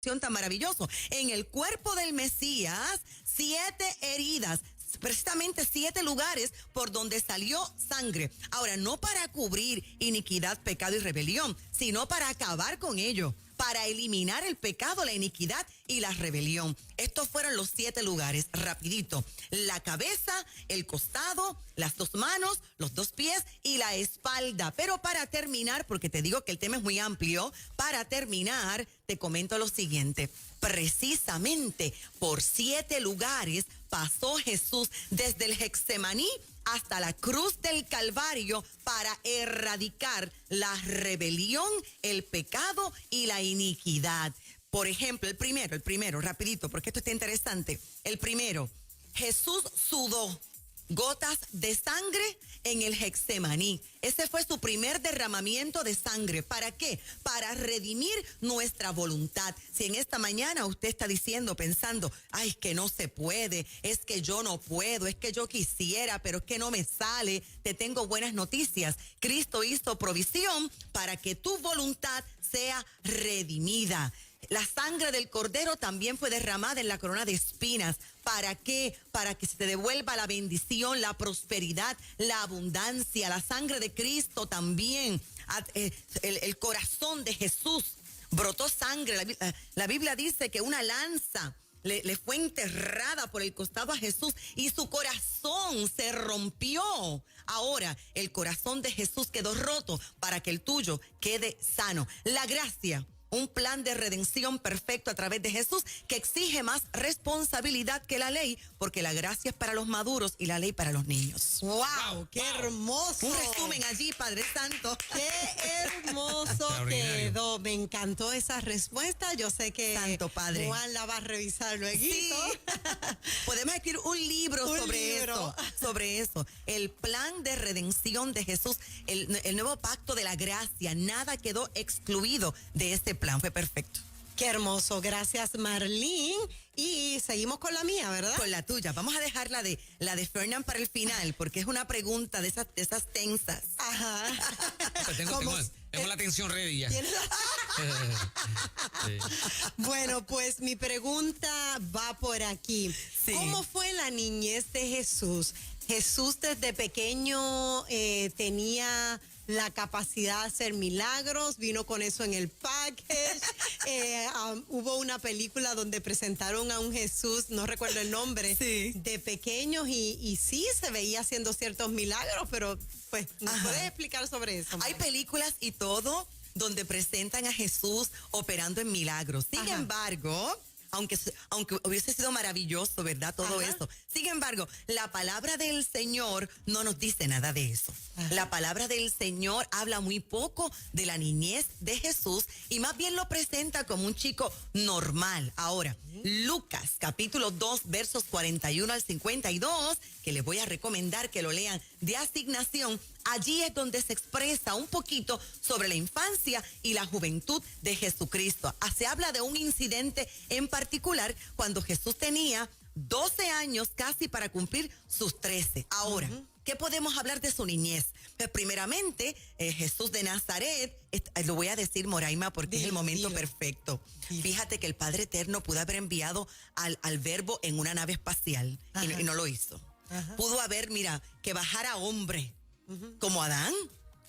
tan maravilloso. En el cuerpo del Mesías, 7 heridas, precisamente 7 lugares por donde salió sangre. Ahora, no para cubrir iniquidad, pecado y rebelión, sino para acabar con ello, para eliminar el pecado, la iniquidad y la rebelión. Estos fueron los 7 lugares, rapidito. La cabeza, el costado, las 2 manos, los 2 pies y la espalda. Pero para terminar, porque te digo que el tema es muy amplio, para terminar, te comento lo siguiente. Precisamente por 7 lugares pasó Jesús desde el Getsemaní hasta la cruz del Calvario para erradicar la rebelión, el pecado y la iniquidad. Por ejemplo, el primero, rapidito, porque esto está interesante. El primero, Jesús sudó gotas de sangre en el Getsemaní. Ese fue su primer derramamiento de sangre. ¿Para qué? Para redimir nuestra voluntad. Si en esta mañana usted está diciendo, pensando, ay, es que no se puede, es que yo no puedo, es que yo quisiera, pero es que no me sale, te tengo buenas noticias. Cristo hizo provisión para que tu voluntad sea redimida. La sangre del cordero también fue derramada en la corona de espinas. ¿Para qué? Para que se te devuelva la bendición, la prosperidad, la abundancia. La sangre de Cristo también. El corazón de Jesús brotó sangre. La Biblia dice que una lanza le fue enterrada por el costado a Jesús y su corazón se rompió. Ahora el corazón de Jesús quedó roto para que el tuyo quede sano. La gracia, un plan de redención perfecto a través de Jesús que exige más responsabilidad que la ley, porque la gracia es para los maduros y la ley para los niños. ¡Wow! ¡Qué hermoso! Un resumen allí, Padre Santo. ¡Qué hermoso quedó! Me encantó esa respuesta. Yo sé que Santo Padre Juan la va a revisar luego. Sí. Podemos escribir un libro sobre eso. El plan de redención de Jesús, el nuevo pacto de la gracia. Nada quedó excluido de este plan, fue perfecto. Qué hermoso, gracias Marlene. Y seguimos con la mía, ¿verdad? Con la tuya. Vamos a dejar la de Fernán para el final, porque es una pregunta de esas tensas. Ajá. Tengo la atención ready ya. Sí. Bueno, pues mi pregunta va por aquí. Sí. ¿Cómo fue la niñez de Jesús? Jesús desde pequeño tenía la capacidad de hacer milagros, vino con eso en el package. Hubo una película donde presentaron a un Jesús, no recuerdo el nombre, sí, de pequeños y sí se veía haciendo ciertos milagros, pero pues, ¿nos puedes explicar sobre eso? Hay películas y todo donde presentan a Jesús operando en milagros. Sin embargo, aunque hubiese sido maravilloso, ¿verdad? Todo eso. Sin embargo, la palabra del Señor no nos dice nada de eso. La palabra del Señor habla muy poco de la niñez de Jesús y más bien lo presenta como un chico normal. Ahora, Lucas, capítulo 2, versos 41 al 52, que les voy a recomendar que lo lean de asignación. Allí es donde se expresa un poquito sobre la infancia y la juventud de Jesucristo. Se habla de un incidente en particular cuando Jesús tenía 12 años casi para cumplir sus 13. Ahora, ¿qué podemos hablar de su niñez? Pues primeramente, Jesús de Nazaret, lo voy a decir, Moraima, porque es el momento perfecto. Fíjate que el Padre Eterno pudo haber enviado al Verbo en una nave espacial y no lo hizo. Pudo haber, que bajara hombre, como Adán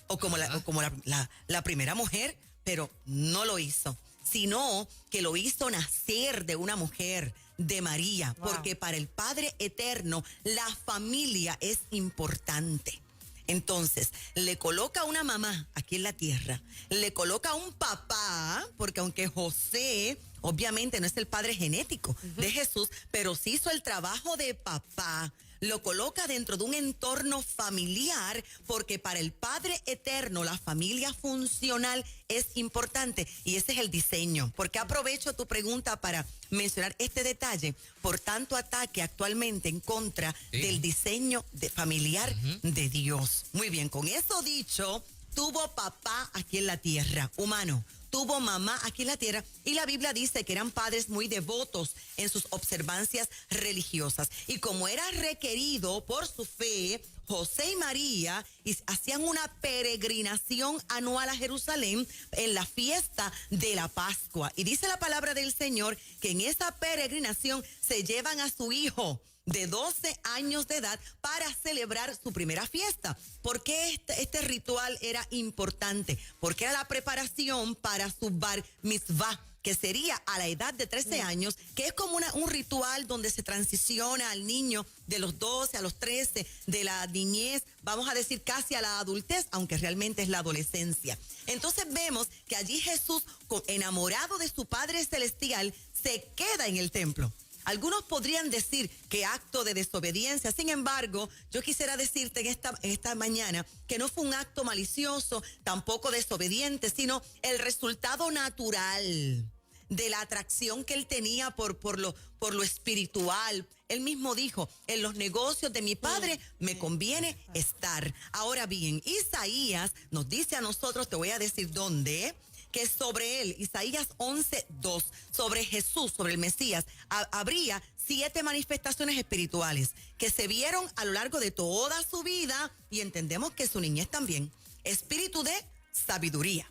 o como la primera mujer, pero no lo hizo, sino que lo hizo nacer de una mujer, de María, porque para el Padre Eterno la familia es importante. Entonces, le coloca una mamá aquí en la tierra, le coloca un papá, porque aunque José obviamente no es el padre genético de Jesús, pero sí hizo el trabajo de papá, lo coloca dentro de un entorno familiar, porque para el Padre Eterno la familia funcional es importante y ese es el diseño. Porque aprovecho tu pregunta para mencionar este detalle, por tanto ataque actualmente en contra del diseño familiar de Dios. Muy bien, con eso dicho, tuvo papá aquí en la tierra, humano. Tuvo mamá aquí en la tierra y la Biblia dice que eran padres muy devotos en sus observancias religiosas. Y como era requerido por su fe, José y María hacían una peregrinación anual a Jerusalén en la fiesta de la Pascua. Y dice la palabra del Señor que en esa peregrinación se llevan a su hijo de 12 años de edad para celebrar su primera fiesta. ¿Por qué este ritual era importante? Porque era la preparación para su bar mitzvah, que sería a la edad de 13 años, que es como un ritual donde se transiciona al niño de los 12 a los 13, de la niñez, vamos a decir casi a la adultez, aunque realmente es la adolescencia. Entonces vemos que allí Jesús, enamorado de su Padre Celestial, se queda en el templo. Algunos podrían decir que acto de desobediencia. Sin embargo, yo quisiera decirte en esta mañana que no fue un acto malicioso, tampoco desobediente, sino el resultado natural de la atracción que él tenía por lo espiritual. Él mismo dijo, en los negocios de mi Padre me conviene estar. Ahora bien, Isaías nos dice a nosotros, te voy a decir dónde, que sobre él, Isaías 11:2, sobre Jesús, sobre el Mesías, habría 7 manifestaciones espirituales que se vieron a lo largo de toda su vida, y entendemos que su niñez también. Espíritu de sabiduría,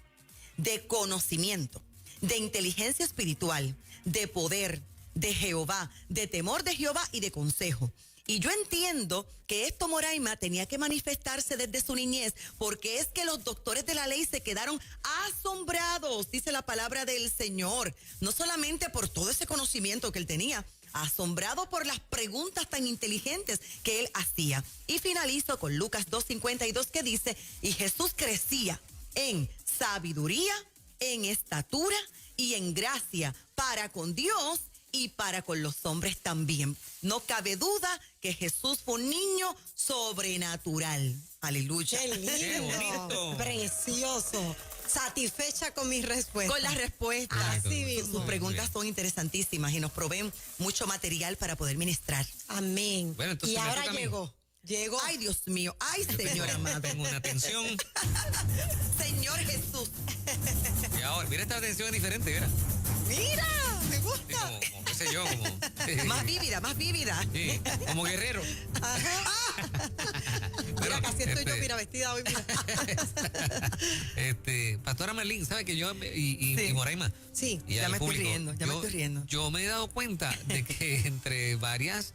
de conocimiento, de inteligencia espiritual, de poder, de Jehová, de temor de Jehová y de consejo. Y yo entiendo que esto, Moraima, tenía que manifestarse desde su niñez, porque es que los doctores de la ley se quedaron asombrados, dice la palabra del Señor, no solamente por todo ese conocimiento que él tenía, asombrado por las preguntas tan inteligentes que él hacía. Y finalizo con Lucas 2:52, que dice, y Jesús crecía en sabiduría, en estatura y en gracia para con Dios y para con los hombres también. No cabe duda que Jesús fue un niño sobrenatural. Aleluya. Qué lindo. Qué bonito. Precioso. Satisfecha con mis respuestas. Con las respuestas. Así mismo. Sus preguntas son interesantísimas y nos proveen mucho material para poder ministrar. Amén. Bueno, entonces y me ahora toca a mí. llegó. Ay, Dios mío. Ay, Señor amado. Tengo una tensión. Señor Jesús. Y ahora, mira, esta tensión es diferente, mira. Mira, me Sí, gusta. como qué sé yo, como... Más vívida, más vívida. Sí, como guerrero. Mira, casi estoy yo, mira, vestida hoy, mira. Pastora Marlene, ¿sabe que yo Sí. y Moraima? Sí. Y Ya al me estoy público, riendo, ya me estoy riendo. Yo me he dado cuenta de que entre varias,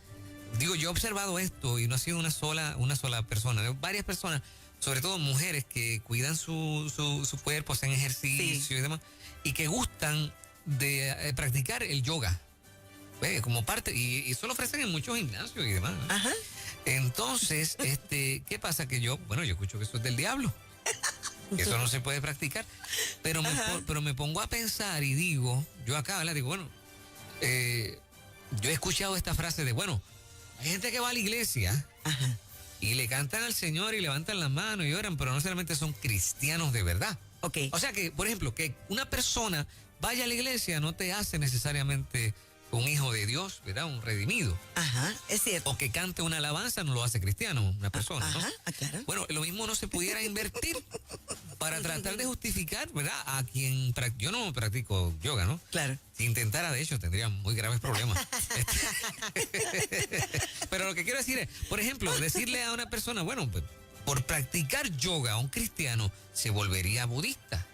yo he observado esto y no ha sido una sola persona, varias personas, sobre todo mujeres que cuidan su cuerpo, hacen ejercicio y demás, y que gustan de practicar el yoga. Como parte, y eso lo ofrecen en muchos gimnasios y demás, ¿no? Ajá. Entonces, ¿qué pasa? Que yo escucho que eso es del diablo. Que eso no se puede practicar. Pero me pongo a pensar y digo, yo acá, ¿verdad? Digo, bueno, yo he escuchado esta frase de, bueno, hay gente que va a la iglesia Ajá. y le cantan al Señor y levantan las manos y oran, pero no solamente son cristianos de verdad. Ok. O sea que, por ejemplo, que una persona vaya a la iglesia no te hace necesariamente un hijo de Dios, ¿verdad? Un redimido. Ajá, es cierto. O que cante una alabanza no lo hace cristiano, una persona, ¿no? Ajá, claro. Bueno, lo mismo no se pudiera invertir para tratar de justificar, ¿verdad? A quien... Yo no practico yoga, ¿no? Claro. Si intentara, de hecho, tendría muy graves problemas. Pero lo que quiero decir es, por ejemplo, decirle a una persona, bueno, pues, por practicar yoga a un cristiano, se volvería budista,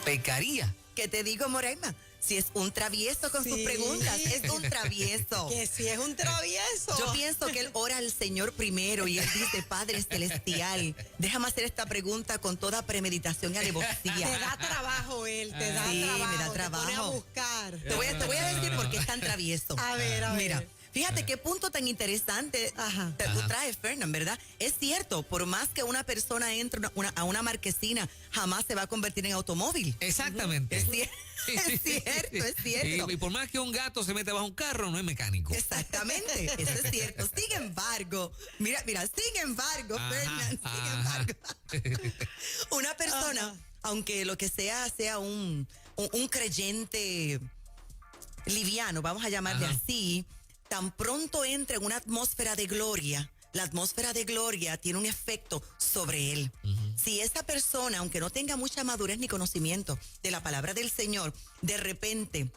pecaría. ¿Qué te digo, Moraima? Si es un travieso con sus preguntas, es un travieso. Que si es un travieso. Yo pienso que él ora al Señor primero y él dice, Padre Celestial, déjame hacer esta pregunta con toda premeditación y Te alevosía. da trabajo él, te da Sí, trabajo. me da Te pone a trabajo. buscar. Te voy a decir por qué es tan travieso. A ver. Mira, fíjate qué punto tan interesante tú traes, Fernán, ¿verdad? Es cierto, por más que una persona entre a una marquesina, jamás se va a convertir en automóvil. Exactamente. Es cierto. Y por más que un gato se mete bajo un carro, no es mecánico. Exactamente, eso es cierto. Sin embargo, Fernán, una persona, aunque lo que sea un creyente liviano, vamos a llamarle así, tan pronto entra en una atmósfera de gloria, la atmósfera de gloria tiene un efecto sobre él. Si esa persona, aunque no tenga mucha madurez ni conocimiento de la palabra del Señor, de repente,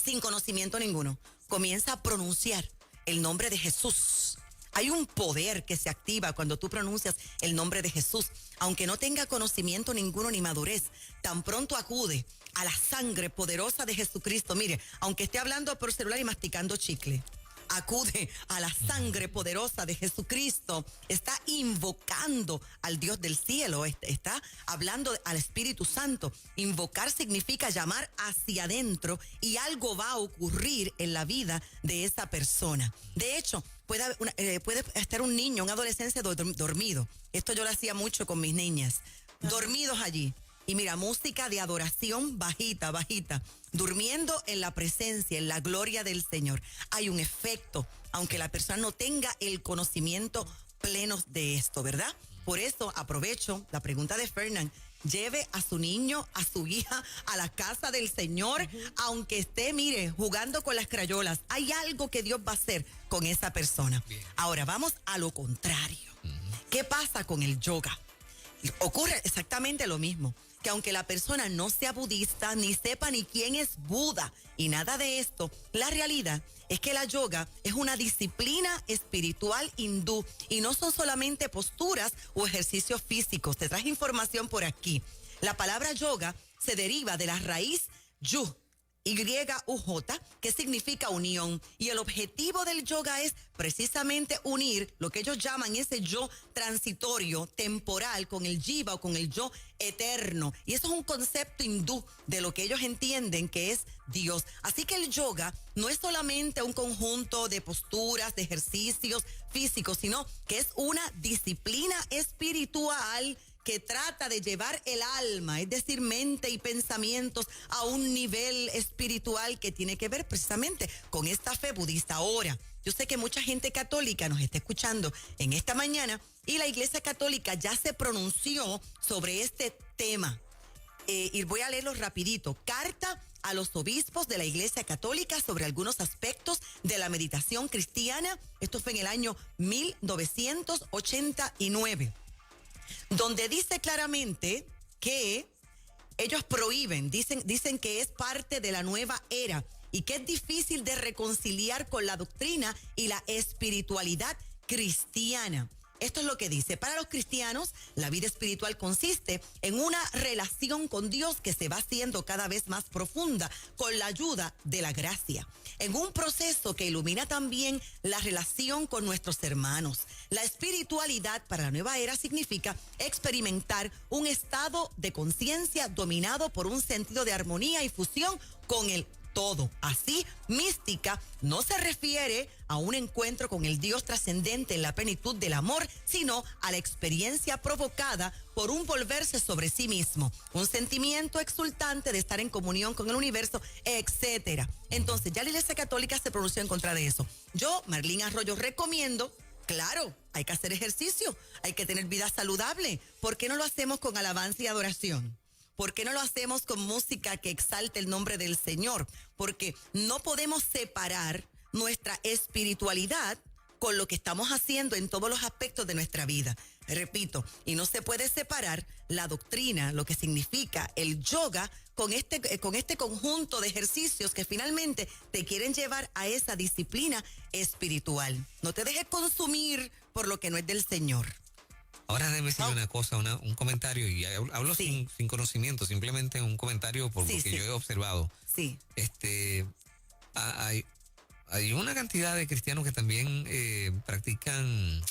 sin conocimiento ninguno, comienza a pronunciar el nombre de Jesús Hay un poder que se activa cuando tú pronuncias el nombre de Jesús. Aunque no tenga conocimiento ninguno ni madurez, tan pronto acude a la sangre poderosa de Jesucristo. Mire, aunque esté hablando por celular y masticando chicle, acude a la sangre poderosa de Jesucristo. Está invocando al Dios del cielo, está hablando al Espíritu Santo. Invocar significa llamar hacia adentro y algo va a ocurrir en la vida de esa persona. De hecho, puede estar un niño, un adolescente dormido. Esto yo lo hacía mucho con mis niñas. Dormidos allí. Y mira, música de adoración bajita, bajita, durmiendo en la presencia, en la gloria del Señor. Hay un efecto, aunque la persona no tenga el conocimiento pleno de esto, ¿verdad? Por eso aprovecho la pregunta de Fernán. Lleve a su niño, a su hija, a la casa del Señor, aunque esté, mire, jugando con las crayolas. Hay algo que Dios va a hacer con esa persona. Bien. Ahora, vamos a lo contrario. ¿Qué pasa con el yoga? Ocurre exactamente lo mismo, que aunque la persona no sea budista, ni sepa ni quién es Buda, y nada de esto, la realidad es que la yoga es una disciplina espiritual hindú, y no son solamente posturas o ejercicios físicos. Te traje información por aquí. La palabra yoga se deriva de la raíz yu, Y-U-J, que significa unión. Y el objetivo del yoga es precisamente unir lo que ellos llaman ese yo transitorio, temporal, con el jiva o con el yo eterno. Y eso es un concepto hindú de lo que ellos entienden que es Dios. Así que el yoga no es solamente un conjunto de posturas, de ejercicios físicos, sino que es una disciplina espiritual que trata de llevar el alma, es decir, mente y pensamientos a un nivel espiritual que tiene que ver precisamente con esta fe budista. Ahora, yo sé que mucha gente católica nos está escuchando en esta mañana y la Iglesia Católica ya se pronunció sobre este tema. Y voy a leerlo rapidito. Carta a los obispos de la Iglesia Católica sobre algunos aspectos de la meditación cristiana. Esto fue en el año 1989. Donde dice claramente que ellos prohíben, dicen que es parte de la nueva era y que es difícil de reconciliar con la doctrina y la espiritualidad cristiana. Esto es lo que dice. Para los cristianos, la vida espiritual consiste en una relación con Dios que se va haciendo cada vez más profunda con la ayuda de la gracia. En un proceso que ilumina también la relación con nuestros hermanos. La espiritualidad para la nueva era significa experimentar un estado de conciencia dominado por un sentido de armonía y fusión con el todo. Así, mística no se refiere a un encuentro con el Dios trascendente en la plenitud del amor, sino a la experiencia provocada por un volverse sobre sí mismo, un sentimiento exultante de estar en comunión con el universo, etcétera. Entonces, ya la Iglesia Católica se pronunció en contra de eso. Yo, Marlene Arroyo, recomiendo, claro, hay que hacer ejercicio, hay que tener vida saludable. ¿Por qué no lo hacemos con alabanza y adoración? ¿Por qué no lo hacemos con música que exalte el nombre del Señor? Porque no podemos separar nuestra espiritualidad con lo que estamos haciendo en todos los aspectos de nuestra vida. Repito, y no se puede separar la doctrina, lo que significa el yoga, con este conjunto de ejercicios que finalmente te quieren llevar a esa disciplina espiritual. No te dejes consumir por lo que no es del Señor. Ahora déjeme decir una cosa, un comentario, y hablo sin conocimiento, simplemente un comentario por lo que yo he observado. Sí. Hay una cantidad de cristianos que también practican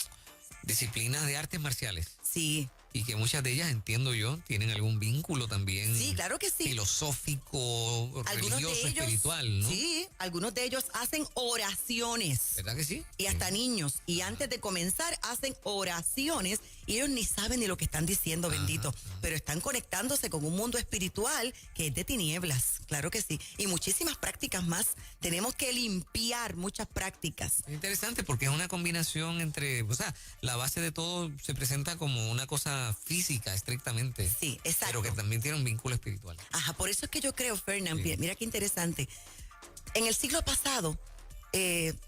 disciplinas de artes marciales. Sí. Y que muchas de ellas, entiendo yo, tienen algún vínculo también. Sí, claro que sí. Filosófico, religioso, espiritual, ¿no? Sí, algunos de ellos hacen oraciones. ¿Verdad que sí? Y hasta niños. Y antes de comenzar hacen oraciones y ellos ni saben ni lo que están diciendo, bendito. Pero están conectándose con un mundo espiritual que es de tinieblas. Claro que sí. Y muchísimas prácticas más. Tenemos que limpiar muchas prácticas. Interesante porque es una combinación entre, o sea, la base de todo se presenta como una cosa física estrictamente. Sí, exacto. Pero que también tiene un vínculo espiritual. Ajá, por eso es que yo creo, Fernán, mira qué interesante. En el siglo pasado,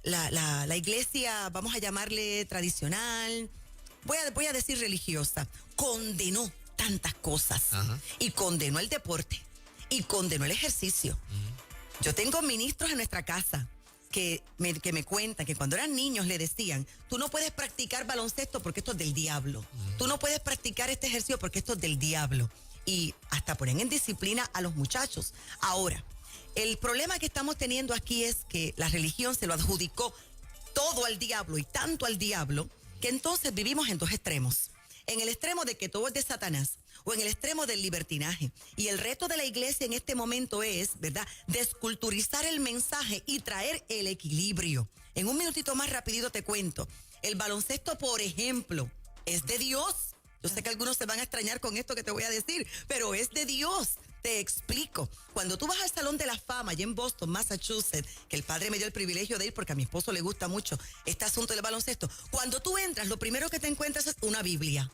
la iglesia, vamos a llamarle tradicional, voy a decir religiosa, condenó tantas cosas. Ajá. Y condenó el deporte y condenó el ejercicio. Yo tengo ministros en nuestra casa que me cuentan que cuando eran niños le decían, tú no puedes practicar baloncesto porque esto es del diablo. Tú no puedes practicar este ejercicio porque esto es del diablo. Y hasta ponen en disciplina a los muchachos. Ahora, el problema que estamos teniendo aquí es que la religión se lo adjudicó todo al diablo y tanto al diablo que entonces vivimos en dos extremos. En el extremo de que todo es de Satanás o en el extremo del libertinaje. Y el reto de la iglesia en este momento es, ¿verdad?, desculturizar el mensaje y traer el equilibrio. En un minutito más rapidito te cuento. El baloncesto, por ejemplo, es de Dios. Yo sé que algunos se van a extrañar con esto que te voy a decir, pero es de Dios. Te explico. Cuando tú vas al Salón de la Fama, allá en Boston, Massachusetts, que el padre me dio el privilegio de ir porque a mi esposo le gusta mucho este asunto del baloncesto, cuando tú entras, lo primero que te encuentras es una Biblia.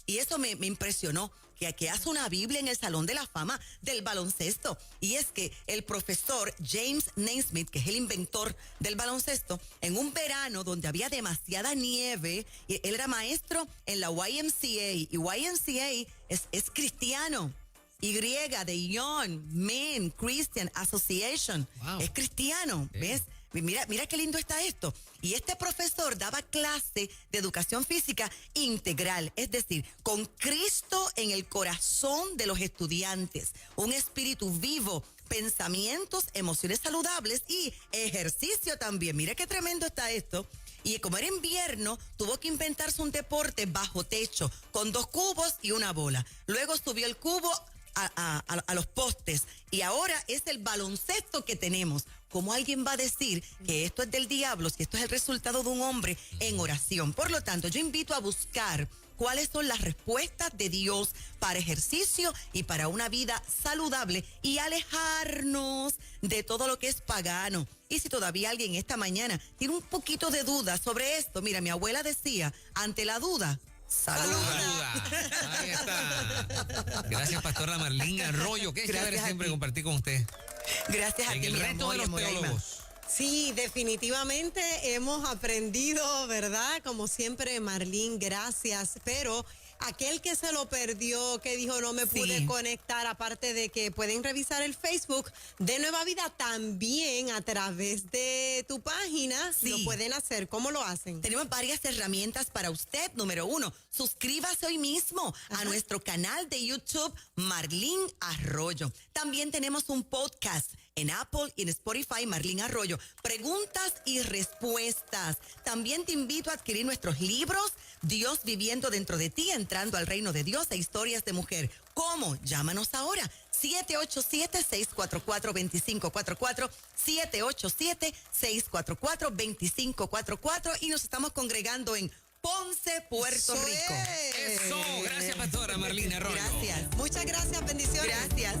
Y eso me impresionó, que hace una Biblia en el Salón de la Fama del baloncesto. Y es que el profesor James Naismith, que es el inventor del baloncesto, en un verano donde había demasiada nieve, él era maestro en la YMCA, y YMCA es cristiano. Y de Young Men Christian Association. Wow. Es cristiano, ¿ves? Mira qué lindo está esto. Y este profesor daba clase de educación física integral, es decir, con Cristo en el corazón de los estudiantes, un espíritu vivo, pensamientos, emociones saludables y ejercicio también. Mira qué tremendo está esto. Y como era invierno, tuvo que inventarse un deporte bajo techo, con 2 cubos y una bola. Luego subió el cubo a los postes y ahora es el baloncesto que tenemos. ¿Cómo alguien va a decir que esto es del diablo si esto es el resultado de un hombre en oración? Por lo tanto, yo invito a buscar cuáles son las respuestas de Dios para ejercicio y para una vida saludable y alejarnos de todo lo que es pagano. Y si todavía alguien esta mañana tiene un poquito de duda sobre esto, mira, mi abuela decía, ante la duda, saluda. Ahí está. Gracias, pastora Marlene Arroyo. Qué chévere siempre compartir con usted. Gracias a ti, en el reto de los teólogos. Sí, definitivamente hemos aprendido, ¿verdad? Como siempre, Marlene, gracias. Pero aquel que se lo perdió, que dijo no me pude conectar, aparte de que pueden revisar el Facebook de Nueva Vida también a través de tu página, lo pueden hacer. ¿Cómo lo hacen? Tenemos varias herramientas para usted. Número 1, suscríbase hoy mismo a nuestro canal de YouTube, Marlene Arroyo. También tenemos un podcast en Apple y en Spotify, Marlene Arroyo. Preguntas y respuestas. También te invito a adquirir nuestros libros, Dios viviendo dentro de ti, entrando al reino de Dios e historias de mujer. ¿Cómo? Llámanos ahora. 787-644-2544, 787-644-2544 y nos estamos congregando en Ponce, Puerto Rico. Eso, gracias, pastora Marlene Arroyo. Gracias. Muchas gracias, bendiciones. Gracias.